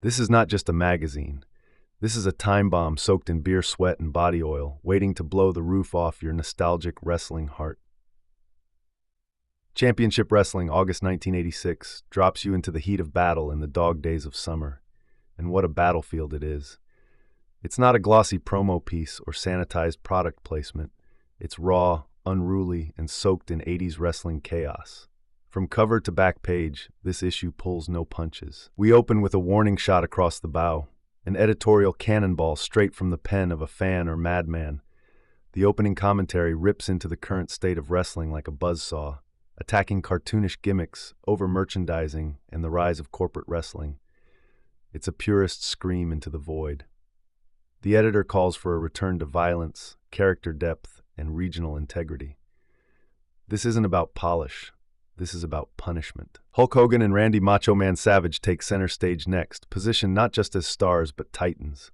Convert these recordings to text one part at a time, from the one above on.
This is not just a magazine. This is a time bomb soaked in beer sweat and body oil, waiting to blow the roof off your nostalgic wrestling heart. Championship Wrestling, August 1986, drops you into the heat of battle in the dog days of summer. And what a battlefield it is. It's not a glossy promo piece or sanitized product placement. It's raw, unruly, and soaked in 80s wrestling chaos. From cover to back page, this issue pulls no punches. We open with a warning shot across the bow, an editorial cannonball straight from the pen of a fan or madman. The opening commentary rips into the current state of wrestling like a buzzsaw, attacking cartoonish gimmicks, over-merchandising, and the rise of corporate wrestling. It's a purist scream into the void. The editor calls for a return to violence, character depth, and regional integrity. This isn't about polish. This is about punishment. Hulk Hogan and Randy Macho Man Savage take center stage next, positioned not just as stars but titans.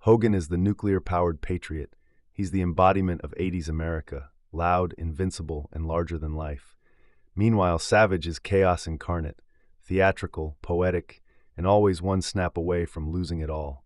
Hogan is the nuclear-powered patriot. He's the embodiment of 80s America, loud, invincible, and larger than life. Meanwhile, Savage is chaos incarnate, theatrical, poetic, and always one snap away from losing it all.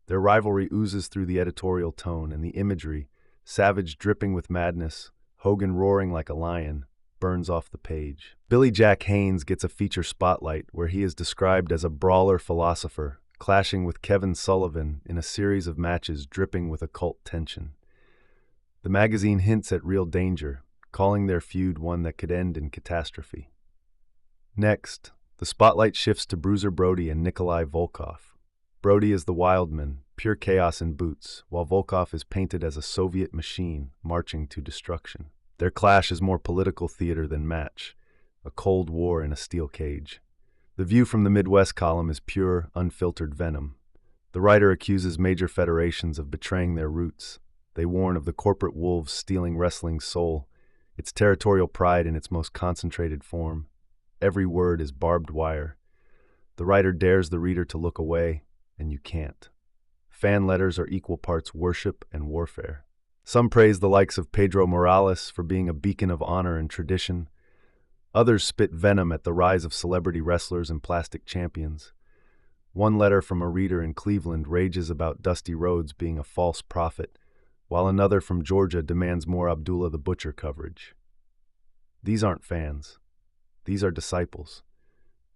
Their rivalry oozes through the editorial tone and the imagery. Savage dripping with madness, Hogan roaring like a lion, burns off the page. Billy Jack Haynes gets a feature spotlight where he is described as a brawler philosopher, clashing with Kevin Sullivan in a series of matches dripping with occult tension. The magazine hints at real danger, calling their feud one that could end in catastrophe. Next, the spotlight shifts to Bruiser Brody and Nikolai Volkoff. Brody is the wildman, pure chaos in boots, while Volkoff is painted as a Soviet machine marching to destruction. Their clash is more political theater than match, a cold war in a steel cage. The view from the Midwest column is pure, unfiltered venom. The writer accuses major federations of betraying their roots. They warn of the corporate wolves stealing wrestling's soul, its territorial pride in its most concentrated form. Every word is barbed wire. The writer dares the reader to look away, and you can't. Fan letters are equal parts worship and warfare. Some praise the likes of Pedro Morales for being a beacon of honor and tradition. Others spit venom at the rise of celebrity wrestlers and plastic champions. One letter from a reader in Cleveland rages about Dusty Rhodes being a false prophet, while another from Georgia demands more Abdullah the Butcher coverage. These aren't fans. These are disciples.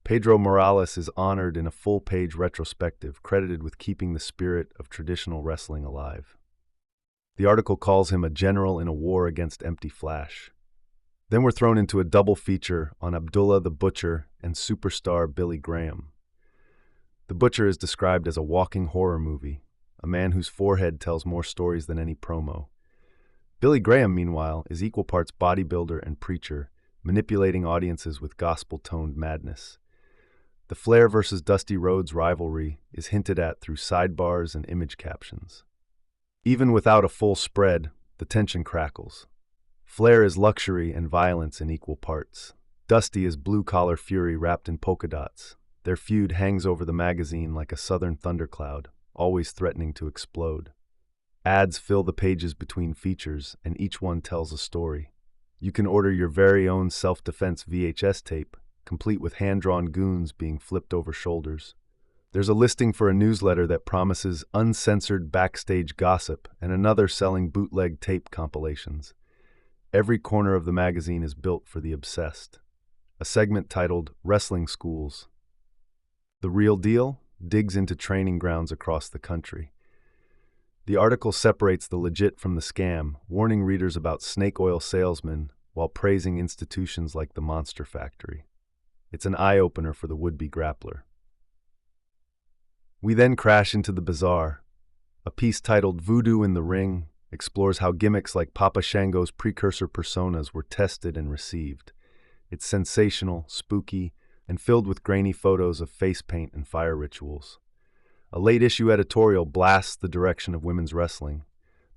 Pedro Morales is honored in a full-page retrospective credited with keeping the spirit of traditional wrestling alive. The article calls him a general in a war against empty flash. Then we're thrown into a double feature on Abdullah the Butcher and superstar Billy Graham. The Butcher is described as a walking horror movie, a man whose forehead tells more stories than any promo. Billy Graham, meanwhile, is equal parts bodybuilder and preacher, manipulating audiences with gospel-toned madness. The Flair versus Dusty Rhodes rivalry is hinted at through sidebars and image captions. Even without a full spread, the tension crackles. Flair is luxury and violence in equal parts. Dusty is blue-collar fury wrapped in polka dots. Their feud hangs over the magazine like a southern thundercloud, always threatening to explode. Ads fill the pages between features, and each one tells a story. You can order your very own self-defense VHS tape, complete with hand-drawn goons being flipped over shoulders. There's a listing for a newsletter that promises uncensored backstage gossip and another selling bootleg tape compilations. Every corner of the magazine is built for the obsessed. A segment titled Wrestling Schools. The Real Deal digs into training grounds across the country. The article separates the legit from the scam, warning readers about snake oil salesmen while praising institutions like the Monster Factory. It's an eye-opener for the would-be grappler. We then crash into the bazaar. A piece titled Voodoo in the Ring explores how gimmicks like Papa Shango's precursor personas were tested and received. It's sensational, spooky, and filled with grainy photos of face paint and fire rituals. A late-issue editorial blasts the direction of women's wrestling.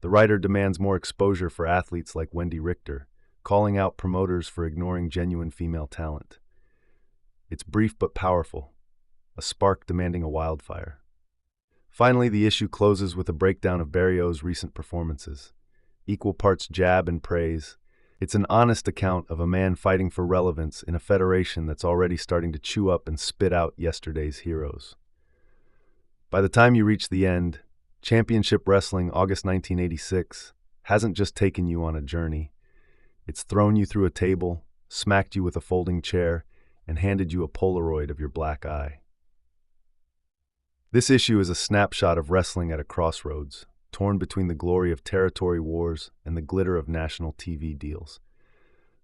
The writer demands more exposure for athletes like Wendy Richter, calling out promoters for ignoring genuine female talent. It's brief but powerful, a spark demanding a wildfire. Finally, the issue closes with a breakdown of Barrio's recent performances. Equal parts jab and praise. It's an honest account of a man fighting for relevance in a federation that's already starting to chew up and spit out yesterday's heroes. By the time you reach the end, Championship Wrestling August 1986 hasn't just taken you on a journey. It's thrown you through a table, smacked you with a folding chair, and handed you a Polaroid of your black eye. This issue is a snapshot of wrestling at a crossroads, torn between the glory of territory wars and the glitter of national TV deals.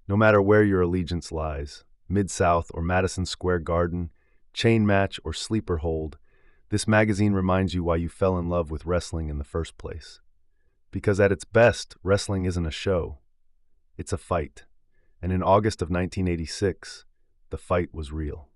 No matter where your allegiance lies, Mid-South or Madison Square Garden, chain match or sleeper hold, this magazine reminds you why you fell in love with wrestling in the first place. Because at its best, wrestling isn't a show. It's a fight. And in August of 1986, the fight was real.